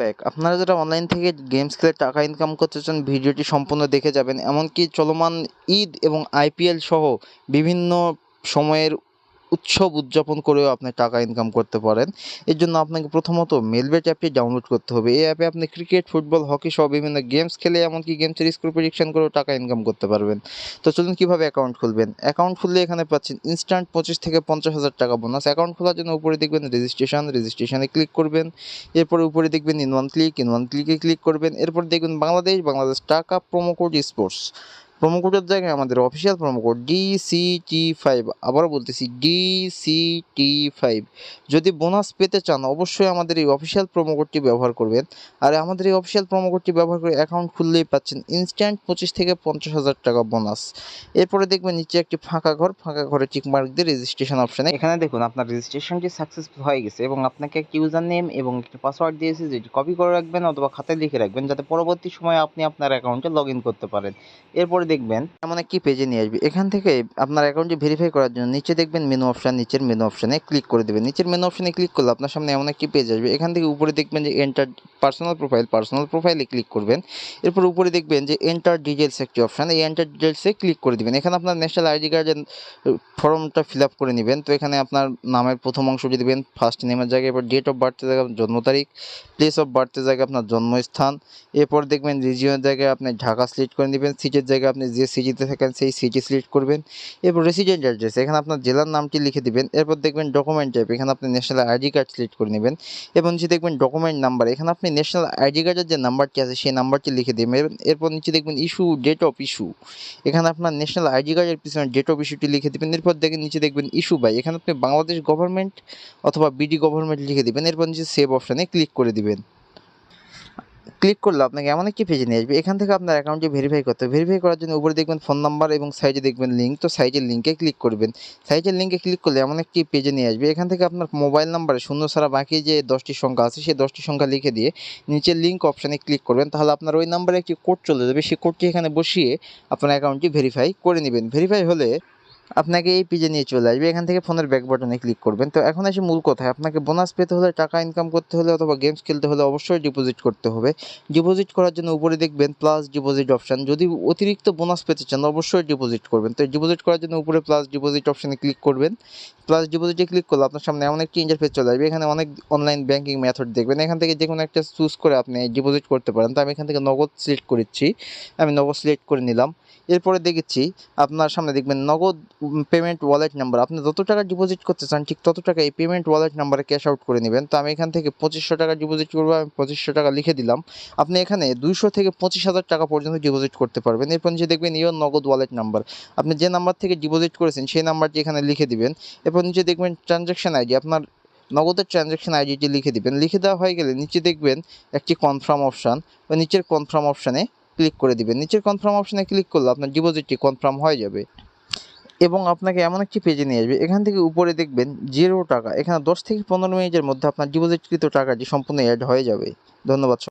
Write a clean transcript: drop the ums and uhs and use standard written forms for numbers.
Back. আপনারা যারা online থেকে গেমস খেলে টাকা ইনকাম করতে চান, ভিডিওটি সম্পূর্ণ দেখে যাবেন। এমনকি চলমান ঈদ এবং আইপিএল সহ বিভিন্ন সময়ের উৎসব উদযাপন করেও আপনি টাকা ইনকাম করতে পারেন। এর জন্য আপনাকে প্রথমত মেলবেট অ্যাপটি ডাউনলোড করতে হবে। এই অ্যাপে আপনি ক্রিকেট, ফুটবল, হকি সহ বিভিন্ন গেমস খেলে এমনকি গেমসের স্কোর প্রেডিকশন করেও টাকা ইনকাম করতে পারবেন। তো চলুন কীভাবে অ্যাকাউন্ট খুলবেন। অ্যাকাউন্ট খুললে এখানে পাচ্ছেন ইনস্ট্যান্ট 25 থেকে 50,000 টাকা বোনাস। অ্যাকাউন্ট খোলার জন্য উপরে দেখবেন রেজিস্ট্রেশনে ক্লিক করবেন। এরপরে উপরে দেখবেন ইন ওয়ান ক্লিকে ক্লিক করবেন। এরপর দেখবেন বাংলাদেশ টাকা প্রোমো কোড স্পোর্টস। প্রোমো কোডের জায়গায় আমাদের অফিসিয়াল প্রোমো কোড DCT5, আবারও বলতেছি DCT5। যদি বোনাস পেতে চান অবশ্যই আমাদের এই অফিসিয়াল প্রোমো কোডটি ব্যবহার করবেন। আর আমাদের এই অফিসিয়াল প্রোমো কোডটি ব্যবহার করে অ্যাকাউন্ট খুললেই পাচ্ছেন ইনস্ট্যান্ট 25 থেকে 50,000 টাকা বোনাস। এরপরে দেখবেন নিচে একটি ফাঁকা ঘরে টিকমার্ক দিয়ে রেজিস্ট্রেশন অপশানে এখানে দেখুন আপনার রেজিস্ট্রেশনটি সাকসেসফুল হয়ে গেছে এবং আপনাকে একটি ইউজার নেম এবং একটি পাসওয়ার্ড দিয়েছে, যেটি কপি করে রাখবেন অথবা খাতায় লিখে রাখবেন, যাতে পরবর্তী সময়ে আপনি আপনার অ্যাকাউন্টে লগ ইন করতে পারেন। এরপরে দেখবেন এমন একটি পেজে নিয়ে আসবে। এখান থেকে আপনার অ্যাকাউন্টটি ভেরিফাই করার জন্য নিচে দেখবেন মেনু অপশান, নিচের মেনু অপশানে ক্লিক করে দেবেন। নিচের মেনু অপশানে ক্লিক করলে আপনার সামনে এমন একটি পেজ আসবে। এখান থেকে উপরে দেখবেন যে এন্টার পার্সোনাল প্রোফাইলে ক্লিক করবেন। এরপর উপরে দেখবেন যে এন্টার ডিটেলস একটি অপশান, এই এন্টার ডিটেলসে ক্লিক করে দেবেন। এখানে আপনার ন্যাশনাল আইডি কার্ডের ফর্মটা ফিল আপ করে নেবেন। তো এখানে আপনার নামের প্রথম অংশটি দেবেন, ফার্স্ট নেমের জায়গায়, এরপর ডেট অফ বার্থের জায়গায় জন্ম তারিখ, প্লেস অফ বার্থের জায়গায় আপনার জন্মস্থান, এরপর দেখবেন রিজিয়নের জায়গায় আপনি ঢাকা সিলেক্ট করে নেবেন, সিটির জায়গায় আপনি যে সিটিতে থাকেন সেই সিটি সিলেক্ট করবেন। এরপর রেসিডেন্ট অ্যাড্রেস, এখানে আপনার জেলার নামটি লিখে দিবেন। এরপর দেখবেন ডকুমেন্ট টাইপ, এখানে আপনি ন্যাশনাল আইডি কার্ড সিলেক্ট করে নেবেন এবং নিচে দেখবেন ডকুমেন্ট নাম্বার, এখানে আপনি ন্যাশনাল আইডি কার্ডের যে নাম্বারটি আছে সেই নাম্বারটি লিখে দেবেন। এরপর নিচে দেখবেন ডেট অফ ইস্যু, এখানে আপনার ন্যাশনাল আইডি কার্ডের পিছনে ডেট অফ ইস্যুটি লিখে দেবেন। এরপর দেখেন নিচে দেখবেন ইস্যু বাই, এখানে আপনি বাংলাদেশ গভর্নমেন্ট অথবা বিডি গভর্নমেন্ট লিখে দেবেন। এরপর নিচে সেভ অপশানে ক্লিক করে দিবেন। ক্লিক করলে আপনাকে এমন একটি পেজে নিয়ে আসবে। এখান থেকে আপনার অ্যাকাউন্টটি ভেরিফাই করতে হবে। ভেরিফাই করার জন্য উপরে দেখবেন ফোন নাম্বার এবং সাইডে দেখবেন লিঙ্ক। তো সাইডের লিঙ্কে ক্লিক করবেন। সাইডের লিঙ্কে ক্লিক করলে এমন একটি পেজে নিয়ে আসবে। এখান থেকে আপনার মোবাইল নাম্বারে শূন্য ছাড়া বাকি যে 10টি সংখ্যা আছে সেই 10টি সংখ্যা লিখে দিয়ে নিচের লিঙ্ক অপশানে ক্লিক করবেন। তাহলে আপনার ওই নাম্বারে একটি কোড চলে যাবে। সেই কোডটি এখানে বসিয়ে আপনার অ্যাকাউন্টটি ভেরিফাই করে নেবেন। ভেরিফাই হলে আপনাকে এই পেজে নিয়ে চলে আসবে। এখান থেকে ফোনের ব্যাক বাটনে ক্লিক করবেন। তো এখন আসে মূল কথায়, আপনাকে বোনাস পেতে হলে, টাকা ইনকাম করতে হলে অথবা গেমস খেলতে হলে অবশ্যই ডিপোজিট করতে হবে। ডিপোজিট করার জন্য উপরে দেখবেন প্লাস ডিপোজিট অপশান। যদি অতিরিক্ত বোনাস পেতে চান অবশ্যই ডিপোজিট করবেন। তো ডিপোজিট করার জন্য উপরে প্লাস ডিপোজিট অপশানে ক্লিক করবেন। প্লাস ডিপোজিটে ক্লিক করলে আপনার সামনে এমন একটি ইন্টারফেস চলে আসবে। এখানে অনেক অনলাইন ব্যাঙ্কিং মেথড দেখবেন। এখান থেকে যে কোনো একটা চুজ করে আপনি ডিপোজিট করতে পারেন। তো আমি এখান থেকে নগদ সিলেক্ট করেছি, আমি নগদ সিলেক্ট করে নিলাম। এরপরে দেখেছি আপনার সামনে দেখবেন নগদ পেমেন্ট ওয়ালেট নাম্বার, আপনি যত টাকা ডিপোজিট করতে চান ঠিক তত টাকা এই পেমেন্ট ওয়ালেট নাম্বারে ক্যাশ আউট করে নেবেন। তো আমি এখান থেকে 2500 টাকা ডিপোজিট করবো, আমি 2500 টাকা লিখে দিলাম। আপনি এখানে 200 থেকে 25,000 টাকা পর্যন্ত ডিপোজিট করতে পারবেন। এরপর নিচে দেখবেন ইওর নগদ ওয়ালেট নাম্বার, আপনি যে নাম্বার থেকে ডিপোজিট করেছেন সেই নাম্বারটি এখানে লিখে দিবেন। এরপর নিচে দেখবেন ট্রানজ্যাকশন আইডি, আপনার নগদের ট্রানজ্যাকশন আইডিটি লিখে দিবেন। লিখে দেওয়া হয়ে গেলে নিচে দেখবেন একটি কনফার্ম অপশান, ওই নিচের কনফার্ম অপশানে ক্লিক করে দিবেন। নিচের কনফার্ম অপশানে ক্লিক করলে আপনার ডিপোজিটটি কনফার্ম হয়ে যাবে এবং আপনাকে এমন একটি পেজে নিয়ে আসবে। এখান থেকে উপরে দেখবেন 0 টাকা, এখানে 10 থেকে 15 মিনিটের মধ্যে আপনার ডিপোজিটকৃত টাকাটি সম্পূর্ণ অ্যাড হয়ে যাবে। ধন্যবাদ।